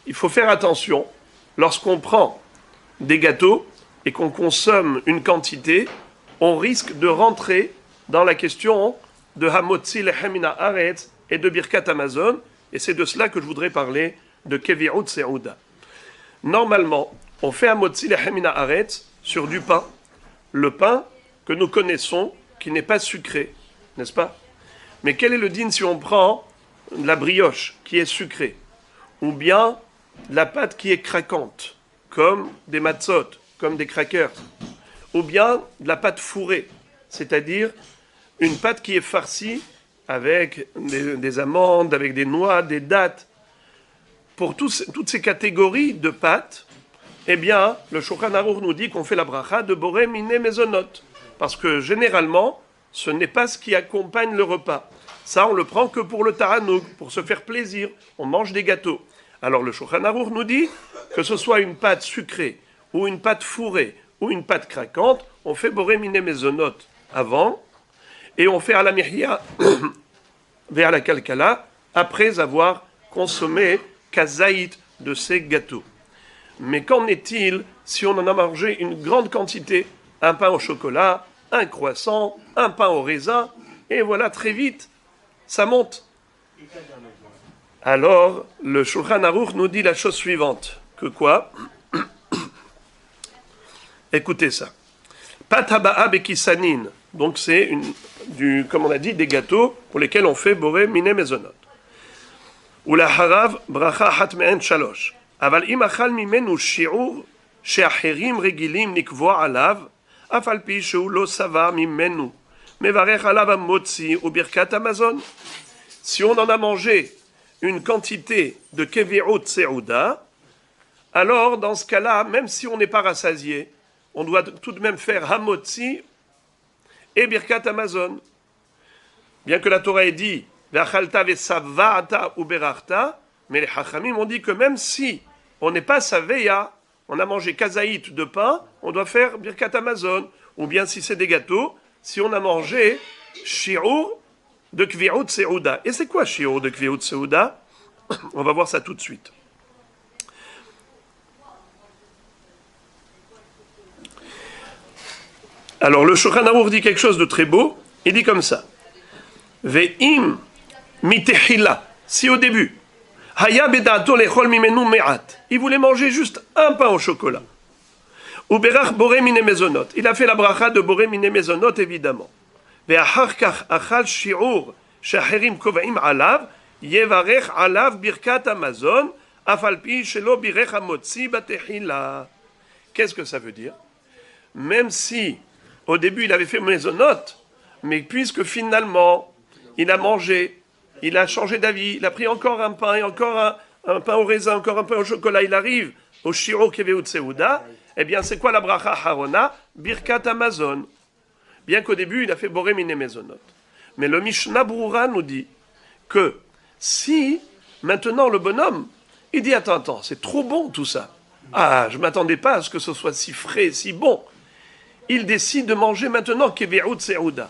il faut faire attention lorsqu'on prend des gâteaux et qu'on consomme une quantité, on risque de rentrer dans la question de Hamotzi Lechem Min Haaretz et de Birkat Hamazon, et c'est de cela que je voudrais parler de Kevirut Seuda. Normalement, on fait Hamotzi Lechem Min Haaretz sur du pain, le pain que nous connaissons, qui n'est pas sucré, n'est-ce pas? Mais quel est le din si on prend la brioche qui est sucrée, ou bien la pâte qui est craquante, comme des matzot, comme des crackers, ou bien de la pâte fourrée, c'est-à-dire une pâte qui est farcie avec des amandes, avec des noix, des dattes. Pour toutes ces catégories de pâtes, eh bien, le Shulchan Aruch nous dit qu'on fait la bracha de Boré Miné Mezonot, parce que généralement, ce n'est pas ce qui accompagne le repas. Ça, on le prend que pour le Taranoug, pour se faire plaisir. On mange des gâteaux. Alors le Shulchan Aruch nous dit que ce soit une pâte sucrée, ou une pâte fourrée, ou une pâte craquante, on fait Boré Miné Mezonot avant, et on fait à la Mihya vers la Kalkala après avoir consommé kazaït de ces gâteaux. Mais qu'en est-il si on en a mangé une grande quantité, un pain au chocolat, un croissant, un pain au raisin, et voilà, très vite, ça monte. Alors, le Shulchan Aruch nous dit la chose suivante, que quoi? Écoutez ça. Pat haba'a bekisanin, donc c'est comme on a dit, des gâteaux pour lesquels on fait boré miné mezonot. Ou la harav bracha hat me'en shalosh. Aval im achal mimenu shi'ur she'acherim regilim nikvoa alav, אף על פי שהוא לא סבר ממנו, מברך עליו המוציא וברכת המזון. Si on en a mangé une quantité de kevirut seuda, alors dans ce cas-là, même si on n'est pas rassasié, on doit tout de même faire hamotzi et birkat hamazon. Bien que la Torah ait dit ve'achalta ve'sava'ata uberachta, mais les hachamim ont dit que même si on n'est pas saveya, on a mangé kazaït de pain, on doit faire birkat hamazon. Ou bien si c'est des gâteaux, si on a mangé shi'ur de kvirut seuda. Et c'est quoi shi'ur de kvirut seuda? On va voir ça tout de suite. Alors le Shulchan Aruch dit quelque chose de très beau. Il dit comme ça. Ve'im mitehila. Si au début, Haya bedato lechol mimenu me'at. Il voulait manger juste un pain au chocolat. Ou berach boré miné mezonot. Il a fait la bracha de boré miné mezonot, évidemment. Ve'achar kach achal shi'ur she'acherim kovaim alav, yevarech alav birkat hamazon, afal pi shelo birech hamotzi batehila. Qu'est-ce que ça veut dire? Même si, au début, il avait fait mezonot, mais puisque finalement, il a mangé, il a changé d'avis, il a pris encore un pain, et encore un pain au raisin, encore un pain au chocolat, il arrive au shi'ur keveut seuda, eh bien, c'est quoi la bracha harona? Birkat hamazon. Bien qu'au début, il a fait boré miné mezonot. Mais le Mishnah Brura nous dit que si, maintenant, le bonhomme, il dit, attends, c'est trop bon tout ça. Ah, je ne m'attendais pas à ce que ce soit si frais, si bon. Il décide de manger maintenant kevirut seuda.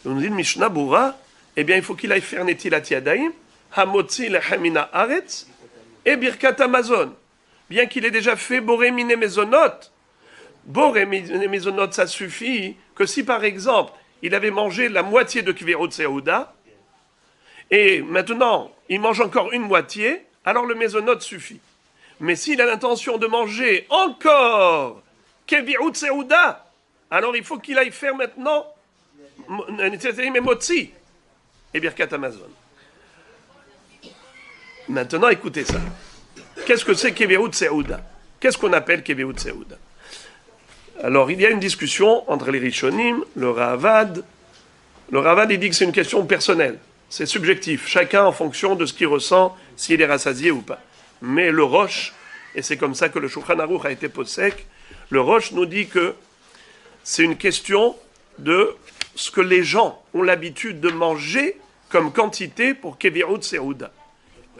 On nous dit le Mishnah Brura, eh bien, il faut qu'il aille faire netilat yadayim, hamotzi lechem min haaretz, et birkat hamazon. Bien qu'il ait déjà fait boré miné mezonot, boré miné mezonot, ça suffit que si par exemple il avait mangé la moitié de kvirut seuda et maintenant il mange encore une moitié, alors le mezonot suffit. Mais s'il a l'intention de manger encore kvirut seuda, alors il faut qu'il aille faire maintenant motzi et birkat hamazon. Maintenant, écoutez ça. Qu'est-ce que c'est kevirut seuda? Qu'est-ce qu'on appelle kevirut seuda? Alors, il y a une discussion entre les Rishonim, le Ravad. Le Ravad, il dit que c'est une question personnelle. C'est subjectif. Chacun en fonction de ce qu'il ressent, s'il est rassasié ou pas. Mais le Rosh, et c'est comme ça que le Shulchan Aruch a été posek, le Rosh nous dit que c'est une question de ce que les gens ont l'habitude de manger comme quantité pour kevirut seuda.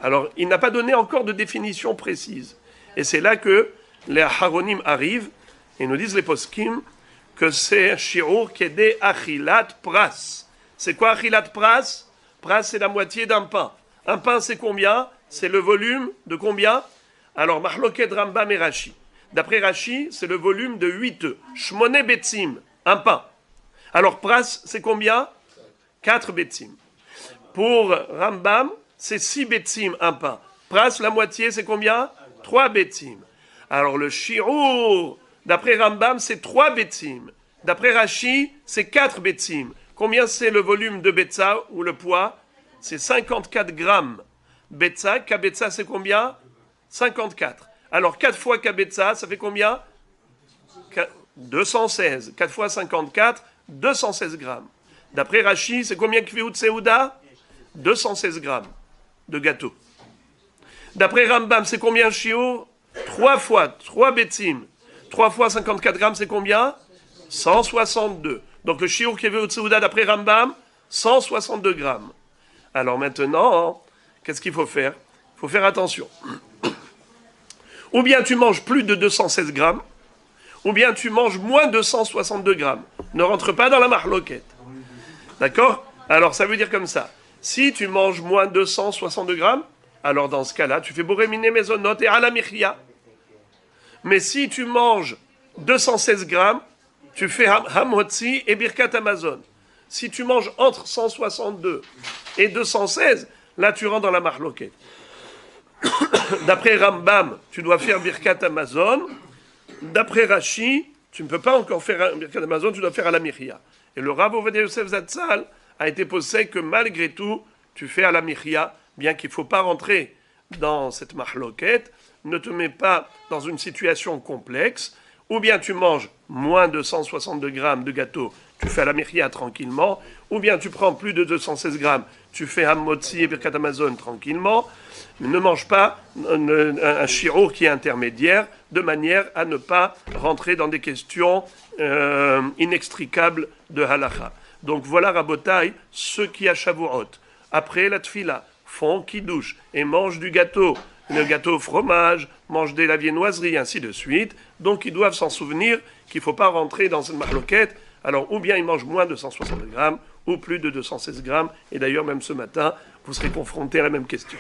Alors, il n'a pas donné encore de définition précise. Et c'est là que les Aharonim arrivent et nous disent les poskim que c'est un shi'ur kedé achilat pras. C'est quoi achilat pras? Pras, c'est la moitié d'un pain. Un pain, c'est combien? C'est le volume de combien? Alors, Mahloket Rambam et Rashi. D'après Rashi, c'est le volume de 8 œufs. Shmone Betsim, un pain. Alors, Pras, c'est combien? 4 Betsim. Pour Rambam, c'est 6 Betsim, un pain. Pras, la moitié, c'est combien? 3 Betsim. Alors, le Shirour, d'après Rambam, c'est 3 Betsim. D'après Rashi, c'est 4 Betsim. Combien c'est le volume de Betsa, ou le poids? C'est 54 grammes. Betsa, Kabetsa, c'est combien? 54. Alors, 4 fois Kabetsa, ça fait combien? 216. 4 fois 54, 216 grammes. D'après Rashi, c'est combien Kviut Seuda? 216 grammes de gâteau. D'après Rambam, c'est combien Shiur? 3 fois, 3 Betsim. 3 fois 54 grammes, c'est combien? 162. Donc le Shiur Kviut Seuda, d'après Rambam, 162 grammes. Alors maintenant, qu'est-ce qu'il faut faire? Il faut faire attention. Ou bien tu manges plus de 216 grammes, ou bien tu manges moins de 162 grammes. Ne rentre pas dans la mahloquette. D'accord? Alors ça veut dire comme ça. Si tu manges moins de 162 grammes, alors dans ce cas-là, tu fais boréminer mezonot et alamichia. Mais si tu manges 216 grammes, tu fais hamotzi et birkat amazon. Si tu manges entre 162 et 216, là tu rentres dans la mahloquette. D'après Rambam, tu dois faire Birkat Amazon. D'après Rashi, tu ne peux pas encore faire Birkat Amazon, tu dois faire Alamichia. Et le Rav Ovadia Yosef Zatzal a été posé que malgré tout, tu fais Alamichia, bien qu'il ne faut pas rentrer dans cette mahloquette, ne te mets pas dans une situation complexe, ou bien tu manges moins de 162 grammes de gâteau, tu fais Alamichia tranquillement, ou bien tu prends plus de 216 grammes, tu fais Hammotzi et Birkat Amazon tranquillement. Ne mange pas un shirour qui est intermédiaire, de manière à ne pas rentrer dans des questions inextricables de halacha. Donc voilà, Rabotai, ceux qui à Shavuot, après la tfila, font kiddush et mangent du gâteau, le gâteau au fromage, mangent des viennoiseries, ainsi de suite. Donc ils doivent s'en souvenir qu'il ne faut pas rentrer dans cette marloquette. Alors ou bien ils mangent moins de 160 grammes, ou plus de 216 grammes. Et d'ailleurs, même ce matin, vous serez confrontés à la même question.